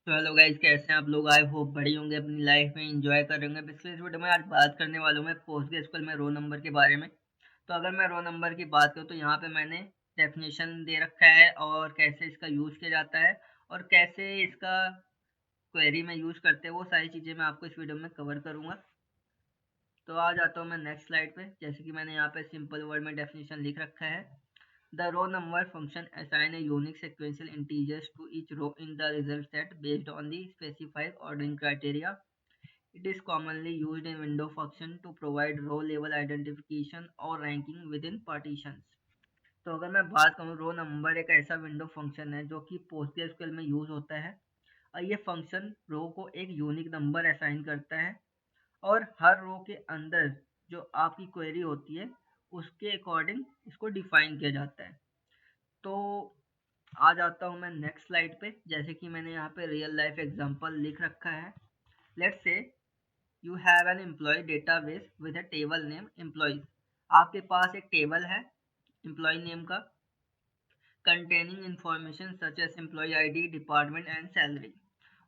तो hello guys, कैसे हैं आप लोग। आई होप बड़ी होंगे, अपनी लाइफ में एंजॉय कर रहे होंगे। पिछले इस वीडियो में आज बात करने वाला हूँ मैं पोस्टग्रेसक्यूएल में रो नंबर के बारे में। तो अगर मैं रो नंबर की बात करूँ तो यहाँ पे मैंने डेफिनेशन दे रखा है और कैसे इसका यूज़ किया जाता है और कैसे इसका क्वेरी में यूज़ करते हैं, वो सारी चीज़ें मैं आपको इस वीडियो में कवर करूँगा। तो आ जाता हूँ मैं नेक्स्ट स्लाइड पे। जैसे कि मैंने यहाँ पे सिंपल वर्ड में डेफिनेशन लिख रखा है। The row number function assign a unique sequential integers to each row in the result set based on the specified ordering criteria. It is commonly used in window function to provide row level identification or ranking within partitions. तो अगर मैं बात करूँ, रो number एक ऐसा window function है जो कि पोस्टग्रेसक्यूएल में यूज होता है और ये फंक्शन रो को एक यूनिक नंबर असाइन करता है और हर रो के अंदर जो आपकी क्वेरी होती है उसके अकॉर्डिंग इसको डिफाइन किया जाता है। तो आ जाता हूँ मैं नेक्स्ट स्लाइड पे। जैसे कि मैंने यहाँ पे रियल लाइफ एग्जांपल लिख रखा है। Let's say you have an employee database with a table name employees. आपके पास एक टेबल है एम्प्लॉय नेम का, containing information such as employee ID, department and salary.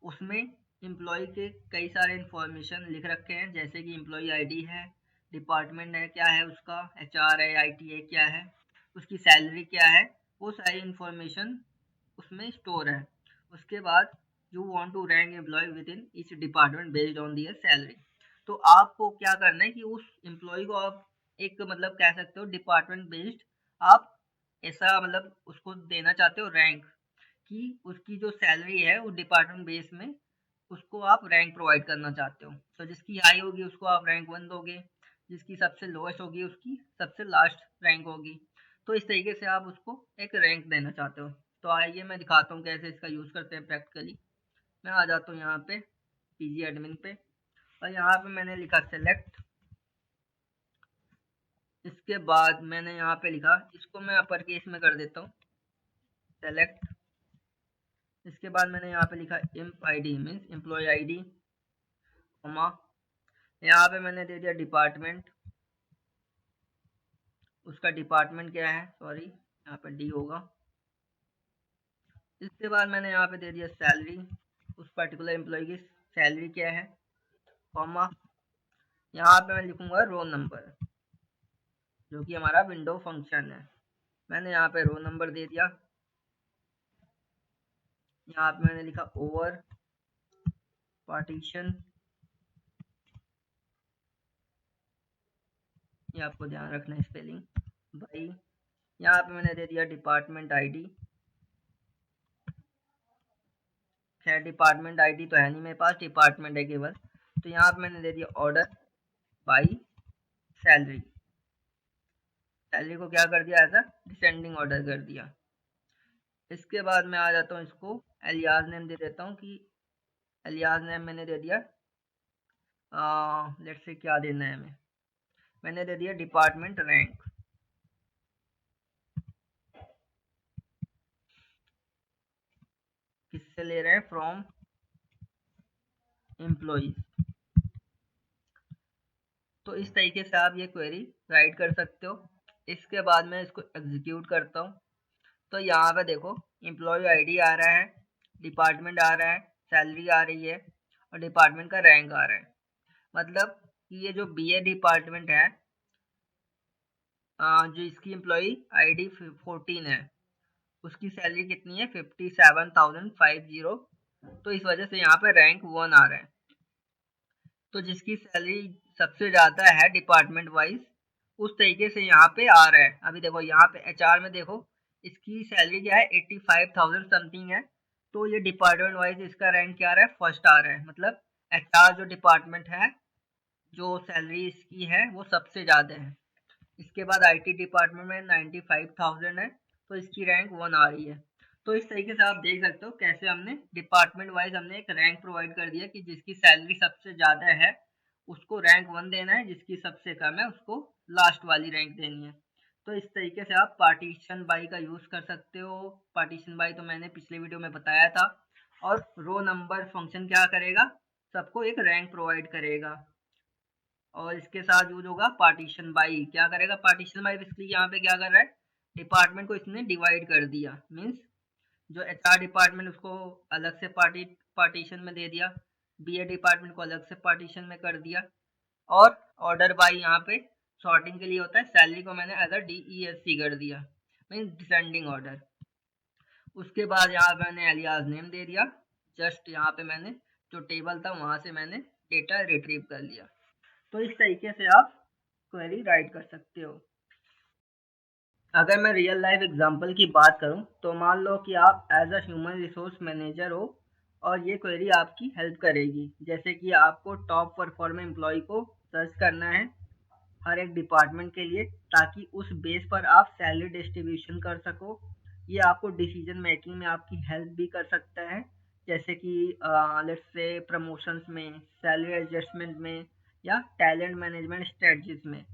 उसमें एम्प्लॉय के कई सारे इंफॉर्मेशन लिख रखे हैं, जैसे कि एम्प्लॉय आईडी है, डिपार्टमेंट है क्या है उसका, एचआर है, आईटी है क्या है, उसकी सैलरी क्या है, वो सारी इंफॉर्मेशन उसमें स्टोर है। उसके बाद you want to rank employee within each department based on their salary. तो आपको क्या करना है कि उस एम्प्लॉय को आप एक मतलब कह सकते हो डिपार्टमेंट बेस्ड आप ऐसा मतलब उसको देना चाहते हो रैंक, कि उसकी जो सैलरी है वो डिपार्टमेंट बेस में उसको आप रैंक प्रोवाइड करना चाहते हो। तो जिसकी हाई होगी उसको आप रैंक 1 दोगे, जिसकी सबसे लोएस्ट होगी उसकी सबसे लास्ट रैंक होगी। तो इस तरीके से आप उसको एक रैंक देना चाहते हो। तो आइए मैं दिखाता हूँ कैसे इसका यूज़ करते हैं प्रैक्टिकली। मैं आ जाता हूँ यहाँ पे पीजी एडमिन पे और यहाँ पे मैंने लिखा सेलेक्ट। इसके बाद मैंने यहाँ पे लिखा, इसको मैं अपर केस में कर देता हूँ, सेलेक्ट। इसके बाद मैंने यहाँ पे लिखा emp ID means employee ID, comma यहाँ पे मैंने दे दिया डिपार्टमेंट, उसका डिपार्टमेंट क्या है, सॉरी यहाँ पे डी होगा। इसके बाद मैंने यहाँ पे दे दिया सैलरी, उस पर्टिकुलर एम्प्लॉय की सैलरी क्या है, कॉमा यहाँ पे मैं लिखूंगा रोल नंबर जो कि हमारा विंडो फंक्शन है। मैंने यहाँ पे रोल नंबर दे दिया। यहाँ पे मैंने लिखा ओवर पार्टीशन, ये आपको ध्यान रखना है स्पेलिंग भाई। यहाँ पे मैंने दे दिया डिपार्टमेंट आईडी। खैर डिपार्टमेंट आईडी तो है नहीं मेरे पास, डिपार्टमेंट है केवल। तो यहाँ पे मैंने दे दिया ऑर्डर बाई सैलरी। सैलरी को क्या कर दिया, ऐसा डिसेंडिंग ऑर्डर कर दिया। इसके बाद मैं आ जाता हूँ, इसको एलियास नेम दे देता हूँ कि एलियास नेम मैंने दे दिया, लेट्स से क्या देना है हमें, मैंने दे दिया डिपार्टमेंट रैंक। किससे ले रहे हैं, फ्रॉम एम्प्लॉइज। तो इस तरीके से आप ये क्वेरी राइट कर सकते हो। इसके बाद मैं इसको एग्जीक्यूट करता हूँ। तो यहाँ पे देखो एम्प्लॉय आईडी आ रहा है, डिपार्टमेंट आ रहा है, सैलरी आ रही है और डिपार्टमेंट का रैंक आ रहा है। मतलब कि ये जो बीए डिपार्टमेंट है, जो इसकी एम्प्लॉय आईडी 14 है, उसकी सैलरी कितनी है, 57,550। तो इस वजह से यहाँ पे रैंक 1 आ रहा है। तो जिसकी सैलरी सबसे ज़्यादा है डिपार्टमेंट वाइज, उस तरीके से यहाँ पे आ रहा है। अभी देखो यहाँ पे एचआर में देखो इसकी सैलरी क्या है, 85,000 समथिंग है। तो ये डिपार्टमेंट वाइज इसका रैंक क्या आ रहा है, फर्स्ट आ रहा है। मतलब एचआर जो डिपार्टमेंट है, जो सैलरी इसकी है वो सबसे ज़्यादा है। इसके बाद आईटी डिपार्टमेंट में 95,000 है, तो इसकी रैंक 1 आ रही है। तो इस तरीके से आप देख सकते हो कैसे हमने डिपार्टमेंट वाइज हमने एक रैंक प्रोवाइड कर दिया कि जिसकी सैलरी सबसे ज़्यादा है उसको रैंक 1 देना है, जिसकी सबसे कम है उसको लास्ट वाली रैंक देनी है। तो इस तरीके से आप पार्टीशन बाई का यूज़ कर सकते हो। पार्टीशन बाई तो मैंने पिछले वीडियो में बताया था। और रो नंबर फंक्शन क्या करेगा, सबको एक रैंक प्रोवाइड करेगा। और इसके साथ यूज होगा पार्टीशन बाई, क्या करेगा पार्टीशन बाई, इसलिए यहाँ पे क्या कर रहा है, डिपार्टमेंट को इसने डिवाइड कर दिया। मीन्स जो एचआर डिपार्टमेंट उसको अलग से पार्टीशन में दे दिया, BA डिपार्टमेंट को अलग से पार्टीशन में कर दिया, और ऑर्डर बाई यहाँ पे सॉर्टिंग के लिए होता है, सैलरी को मैंने अदर DESC कर दिया, मीन डिसेंडिंग ऑर्डर। उसके बाद यहाँ मैंने एलियास नेम दे दिया, जस्ट यहाँ पे मैंने जो टेबल था वहाँ से मैंने डेटा रिट्रीव कर लिया। तो इस तरीके से आप क्वेरी राइट कर सकते हो। अगर मैं रियल लाइफ एग्जांपल की बात करूं तो मान लो कि आप as a human resource manager हो और ये क्वेरी आपकी हेल्प करेगी, जैसे कि आपको टॉप परफॉर्मिंग एम्प्लॉय को सर्च करना है हर एक डिपार्टमेंट के लिए, ताकि उस बेस पर आप सैलरी डिस्ट्रीब्यूशन कर सको। ये आपको डिसीजन मेकिंग में आपकी हेल्प भी कर सकता है, जैसे कि लेट्स से प्रमोशंस में, सैलरी एडजस्टमेंट में, या टैलेंट मैनेजमेंट स्ट्रेटजीज में।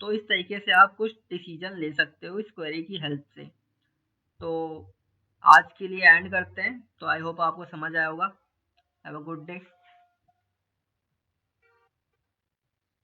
तो इस तरीके से आप कुछ डिसीजन ले सकते हो इस क्वेरी की हेल्प से। तो आज के लिए एंड करते हैं। तो आई होप आपको समझ आया होगा। Have a good day.